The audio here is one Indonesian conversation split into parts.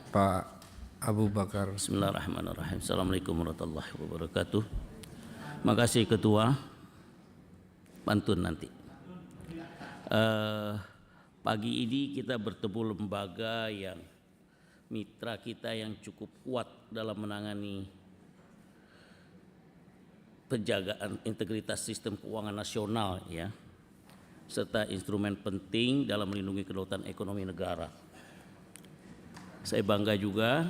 Pak Abu Bakar. Bismillahirrahmanirrahim. Assalamualaikum warahmatullahi wabarakatuh. Makasih Ketua. Pantun nanti. Pagi ini kita bertemu lembaga yang mitra kita yang cukup kuat dalam menangani penjagaan integritas sistem keuangan nasional, ya, serta instrumen penting dalam melindungi kedaulatan ekonomi negara. Saya bangga juga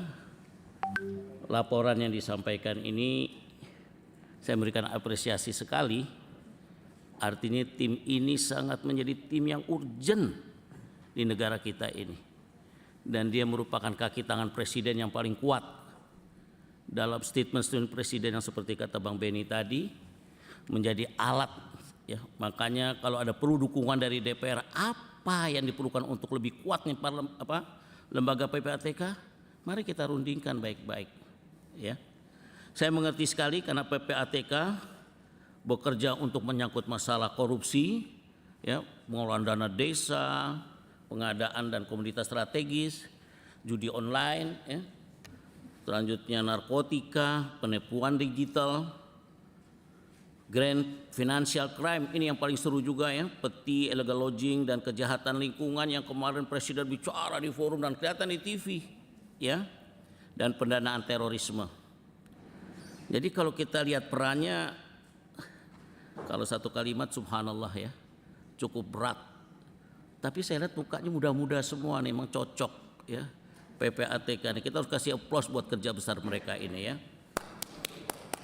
laporan yang disampaikan ini, saya memberikan apresiasi sekali. Artinya tim ini sangat menjadi tim yang urgent di negara kita ini. Dan dia merupakan kaki tangan presiden yang paling kuat. Dalam statement presiden yang seperti kata Bang Benny tadi, menjadi alat, ya. Makanya kalau ada perlu dukungan dari DPR, apa yang diperlukan untuk lebih kuatnya lembaga PPATK, mari kita rundingkan baik-baik, ya. Saya mengerti sekali karena PPATK bekerja untuk menyangkut masalah korupsi, ya, pengelolaan dana desa, pengadaan dan komoditas strategis, judi online, ya, selanjutnya narkotika, penipuan digital, grand financial crime, ini yang paling seru juga, ya, peti, illegal lodging dan kejahatan lingkungan yang kemarin presiden bicara di forum dan kelihatan di TV, ya, dan pendanaan terorisme. Jadi kalau kita lihat perannya, kalau satu kalimat subhanallah, ya, cukup berat. Tapi saya lihat mukanya muda-muda semua nih, memang cocok, ya, PPATK nih. Kita harus kasih aplaus buat kerja besar mereka ini, ya.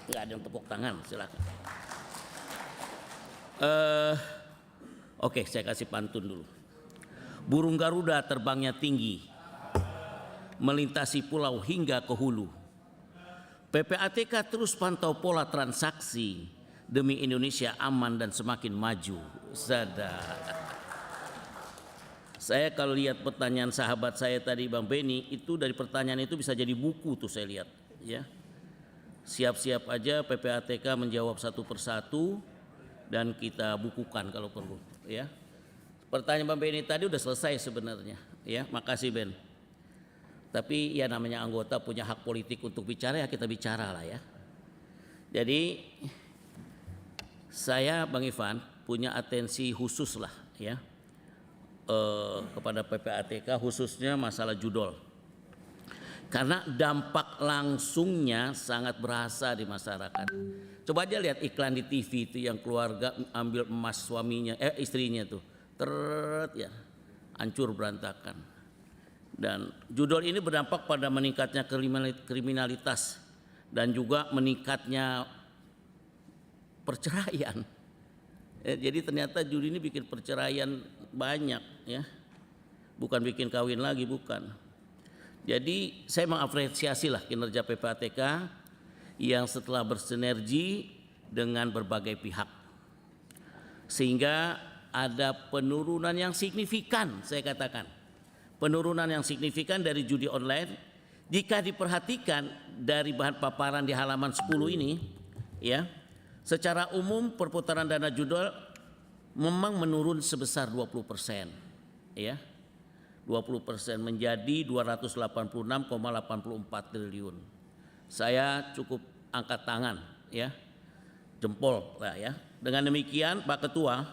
Nggak ada yang tepuk tangan, silakan. Oke, saya kasih pantun dulu. Burung Garuda terbangnya tinggi, melintasi pulau hingga ke hulu. PPATK terus pantau pola transaksi demi Indonesia aman dan semakin maju. Saya kalau lihat pertanyaan sahabat saya tadi Bang Benny, itu dari pertanyaan itu bisa jadi buku tuh saya lihat, ya. Siap-siap aja PPATK menjawab satu persatu dan kita bukukan kalau perlu, ya. Pertanyaan Bang Benny tadi udah selesai sebenarnya, ya. Makasih Ben. Tapi ya namanya anggota punya hak politik untuk bicara, ya kita bicara lah, ya. Jadi saya Bang Ivan punya atensi khusus lah, ya, kepada PPATK khususnya masalah judol. Karena dampak langsungnya sangat berasa di masyarakat. Coba aja lihat iklan di TV itu yang keluarga ambil emas suaminya, istrinya tuh, ya, hancur berantakan. Dan judul ini berdampak pada meningkatnya kriminalitas dan juga meningkatnya perceraian. Jadi ternyata judi ini bikin perceraian banyak, ya, bukan bikin kawin lagi, bukan. Jadi saya mengapresiasi lah kinerja PPATK yang setelah bersinergi dengan berbagai pihak sehingga ada penurunan yang signifikan, saya katakan penurunan yang signifikan dari judi online. Jika diperhatikan dari bahan paparan di halaman 10 ini, ya, secara umum perputaran dana judol memang menurun sebesar 20%, ya. 20% menjadi 286,84 triliun. Saya cukup angkat tangan, ya, jempol lah, ya. Dengan demikian Pak Ketua,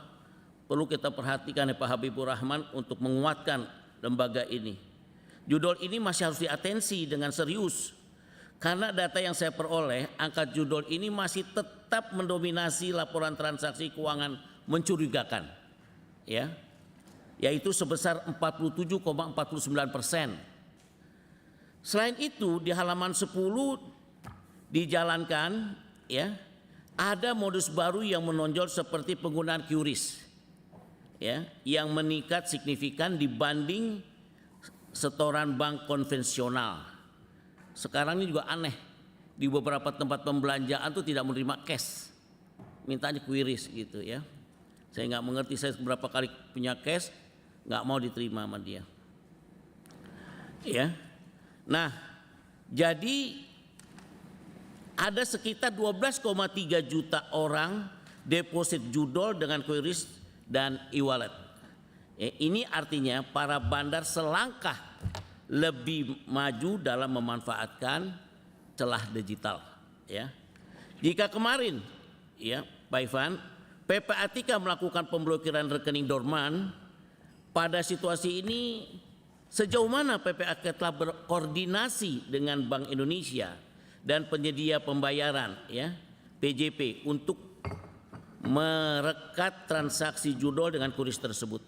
perlu kita perhatikan ya Pak Habibur Rahman untuk menguatkan lembaga ini. Judol ini masih harus diatensi dengan serius. Karena data yang saya peroleh, angka judol ini masih tetap mendominasi laporan transaksi keuangan mencurigakan, ya, yaitu sebesar 47,49%. Selain itu di halaman 10 dijalankan, ya, ada modus baru yang menonjol seperti penggunaan QRIS, ya, yang meningkat signifikan dibanding setoran bank konvensional. Sekarang ini juga aneh, di beberapa tempat pembelanjaan tuh tidak menerima cash, mintanya QRIS gitu, ya. Saya nggak mengerti, saya beberapa kali punya cash nggak mau diterima sama dia, ya. Nah, jadi ada sekitar 12,3 juta orang deposit judol dengan QRIS dan e-wallet. Ini artinya para bandar selangkah lebih maju dalam memanfaatkan celah digital, ya. Jika kemarin, ya, Pak Ivan, PPATK melakukan pemblokiran rekening dorman, pada situasi ini sejauh mana PPATK telah berkoordinasi dengan Bank Indonesia dan penyedia pembayaran, ya, PJP, untuk merekat transaksi judol dengan kuris tersebut?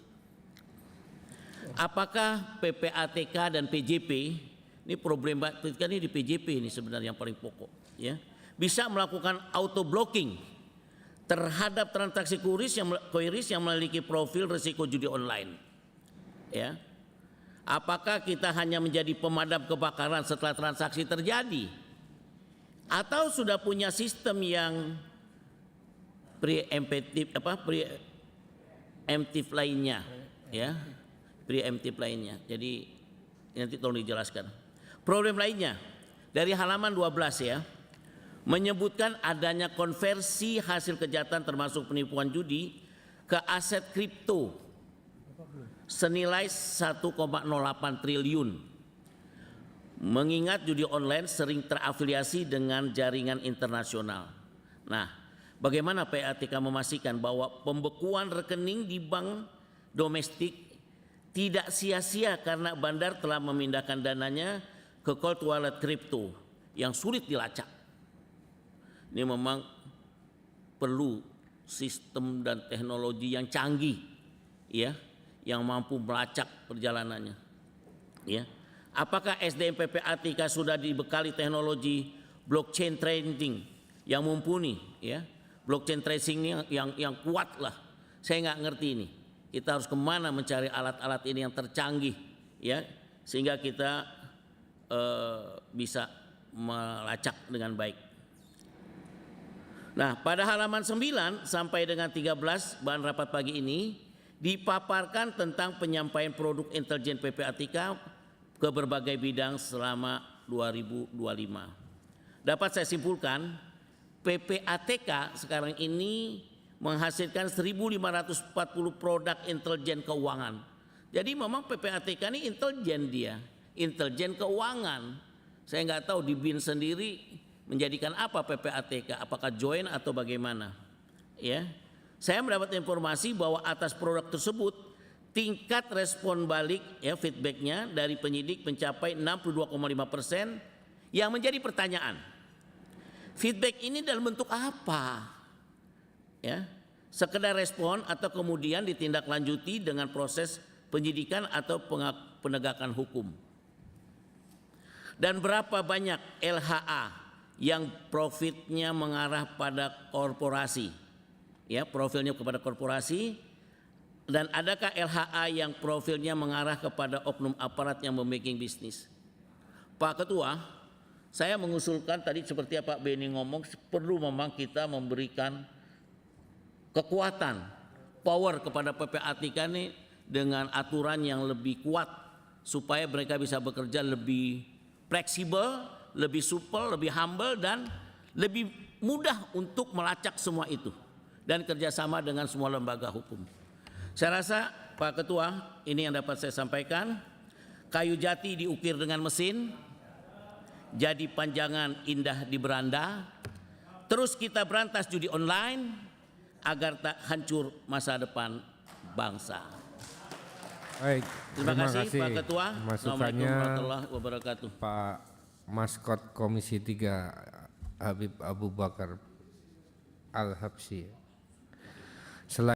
Apakah PPATK dan PJP, ini problematika ini di PJP ini sebenarnya yang paling pokok, ya, bisa melakukan auto blocking terhadap transaksi kuris yang memiliki profil risiko judi online, ya? Apakah kita hanya menjadi pemadam kebakaran setelah transaksi terjadi, atau sudah punya sistem yang preemptive lainnya, ya, preemptive lainnya? Jadi nanti tolong dijelaskan. Problem lainnya dari halaman 12, ya, menyebutkan adanya konversi hasil kejahatan termasuk penipuan judi ke aset kripto senilai 1,08 triliun. Mengingat judi online sering terafiliasi dengan jaringan internasional. Nah, bagaimana PPATK memastikan bahwa pembekuan rekening di bank domestik tidak sia-sia karena bandar telah memindahkan dananya ke cold wallet kripto yang sulit dilacak? Ini memang perlu sistem dan teknologi yang canggih, ya, yang mampu melacak perjalanannya, ya. Apakah SDM PPATK sudah dibekali teknologi blockchain trading yang mumpuni, ya? Blockchain tracing ini yang kuat lah. Saya nggak ngerti ini. Kita harus kemana mencari alat-alat ini yang tercanggih, ya, sehingga kita bisa melacak dengan baik. Nah, pada halaman 9 sampai dengan 13 bahan rapat pagi ini dipaparkan tentang penyampaian produk intelijen PPATK ke berbagai bidang selama 2025. Dapat saya simpulkan, PPATK sekarang ini menghasilkan 1.540 produk intelijen keuangan. Jadi memang PPATK ini intelijen, dia intelijen keuangan. Saya nggak tahu di BIN sendiri menjadikan apa PPATK, apakah join atau bagaimana, ya. Saya mendapat informasi bahwa atas produk tersebut tingkat respon balik, ya, feedbacknya dari penyidik mencapai 62,5%. Yang menjadi pertanyaan, feedback ini dalam bentuk apa, ya? Sekedar respon atau kemudian ditindaklanjuti dengan proses penyidikan atau penegakan hukum? Dan berapa banyak LHA yang profitnya mengarah pada korporasi, ya, profilnya kepada korporasi, dan adakah LHA yang profilnya mengarah kepada oknum aparat yang memaking bisnis? Pak Ketua, saya mengusulkan tadi seperti apa Pak Beni ngomong, perlu memang kita memberikan kekuatan, power kepada PPATK ini dengan aturan yang lebih kuat supaya mereka bisa bekerja lebih fleksibel, lebih supel, lebih humble, dan lebih mudah untuk melacak semua itu dan kerjasama dengan semua lembaga hukum. Saya rasa Pak Ketua, ini yang dapat saya sampaikan. Kayu jati diukir dengan mesin, jadi panjangan indah di beranda. Terus kita berantas judi online agar tak hancur masa depan bangsa. Baik, Terima kasih Pak Ketua. Assalamualaikum masukannya warahmatullahi wabarakatuh. Pak Maskot Komisi 3 Habib Abu Bakar Al-Habsyi.